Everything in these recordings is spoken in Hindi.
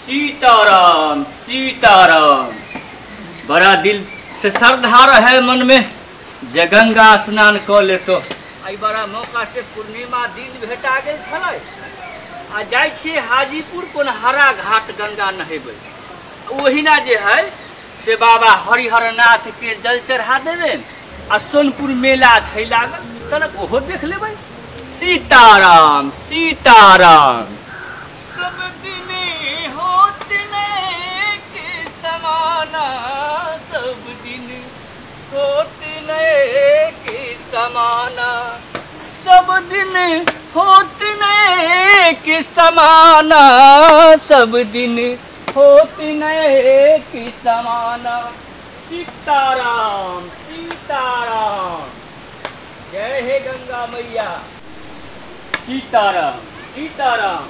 सीताराम सीताराम। बड़ा दिल से श्रद्धा रहे मन में जे गंगा स्नान कर ले तो आई बड़ा मौका से पूर्णिमा दिन भेटा गेल छलै आ जाय छी हाजीपुर कोनहरा घाट गंगा नहेबै। ओहिना जे है से बाबा हरिहरनाथ के जल चढ़ा देबे आ सोनपुर मेला छै लागल तनक ओहो देख लेबै। सीताराम सीताराम। सब दिन होत ने के समाना, सब दिन होत ने के समाना, सब दिन होत ने के समाना, सब दिन होत ने के समाना। सीताराम सीताराम। जय हे गंगा मैया। सीताराम सीताराम।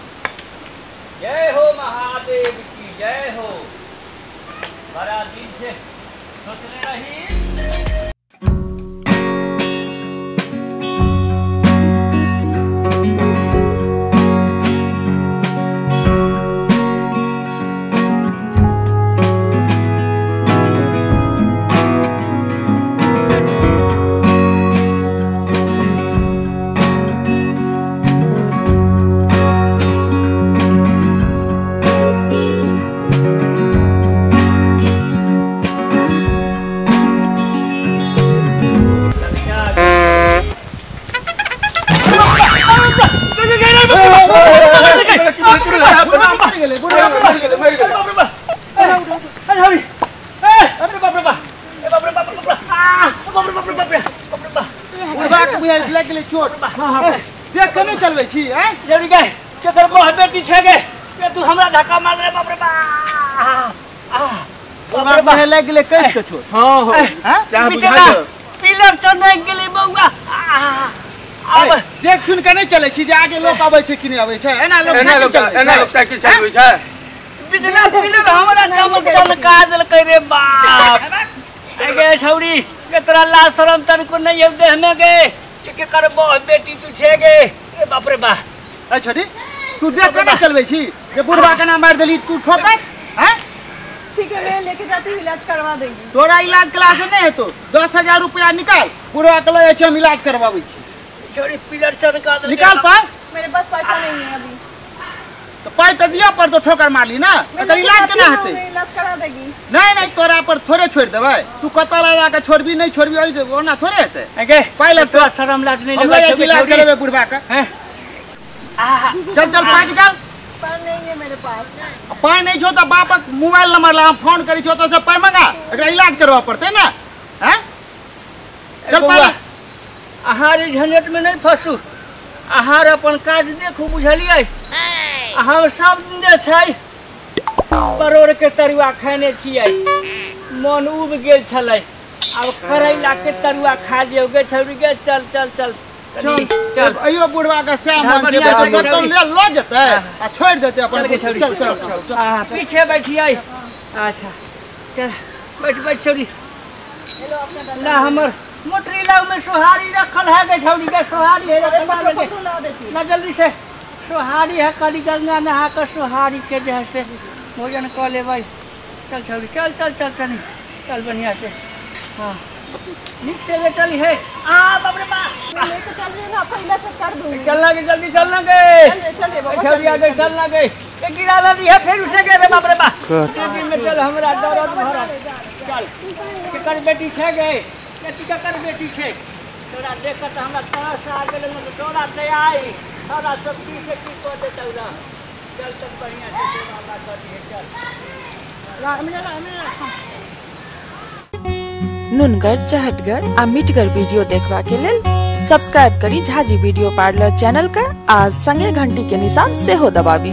जय हो महादेव की जय हो। बड़ा दिन से सोचने रही। देख के नहीं चलबै छी हैं जरूरी गए केकर मोह बेटी छै गे के तू हमरा धक्का मार रे। बाप रे बा बाप रे लग गेले कैस के छोड़। हां हो हैं बुझा पिलर चढ़ने गेली बौआ। अब देख सुन के नहीं चले छी जे आगे लोग आबै छै कि नहीं आबै छै। एना लोग साइकिल चलबै छै। बिजला पिलर हमरा चमका देलकै रे बाप। गे छौरी के तोरा लाज शरम तन को नहीं है देह में गे के करबो बेटी तू छे गे। ए बाप रे बा। ए छोड़ी तू देख के नहीं चलबै छी जे बुढ़वा के ना मार देली तू ठोकर हैं। ठीक है मैं लेके जाती हूं, इलाज करवा देंगी। तोरा इलाज कला से नहीं है तो 10,000 रुपया निकाल बुढ़वा के ले हम इलाज करवाबै छी। छोड़ी पिलर चढ़का दे निकाल पाए। मेरे पास पैसा नहीं है अभी। तो पाई तो दिया पर तो ठोकर मार ली ना। एकर इलाज केना हेतै। इलाज करा देगी। नहीं नहीं तोरा पर थोड़े छोड़ देबै। तू कतला लगा के छोड़बी नहीं छोड़बी ओइ से ओना थोड़े हेतै। गे पहले तो शर्म लाज नहीं लगे छै इलाज करबे बुढ़वा का हैं। चल चल पाई निकाल। पाई नहीं है मेरे पास। पाई नहीं छो तो बापक मोबाइल नंबर ला हम फोन करी छो तो से पाई मंगा एकरा इलाज करवा पड़ते ना हैं। चल पहले आहार झंझट में नहीं फंसू। आहार अपन काज देखू बुझलिए। हम सब दिन जे छै परोड़ के तरुआ खाने छियै मन उब गेल छलै। अब करैला के तरुआ खा लियो गे छौरी गे। चल चल चल चल चल अइयो बुढ़वा के सामान जे बर्तन ले लो जते आ छोड़ देते अपन। चल चल चल पीछे बैठिए। अच्छा चल बैठ बैठ छौरी। ला हमर मोटरी लाउ में सोहारी रखल है गे छौरी गे। सोहारी है रखल ना जल्दी से। सोहारी है कली गंगा नहा कर सोहारी के जैसे भोजन कर ले भाई। चल छौरी चल चल चल चल चल बढ़िया से। हाँ नीक से ले चली है। बाप रे बाप लेके चल रही ना पहले से कर दूंगी। चलना के जल्दी चलना के। चले बाबा छौरी आगे चलना के। एक गिरा दी है फिर उसे के रे बाप रे बाप। दिन में चल हमरा दर्द भरा। चल के कर बेटी छे गे बेटी का कर बेटी छे। तोरा देख के हमरा तरस आ गेल न तोरा दे आई सारा सब की से की कर दे तोरा। चल तब बढ़िया से बाबा कर दिए। चल ला हमने नुनगर चहटगर आ मिटगर वीडियो देखबा के लेल सब्सक्राइब करी झाजी वीडियो पार्लर चैनल का। आज संगे घंटी के निशान से हो दबाबी।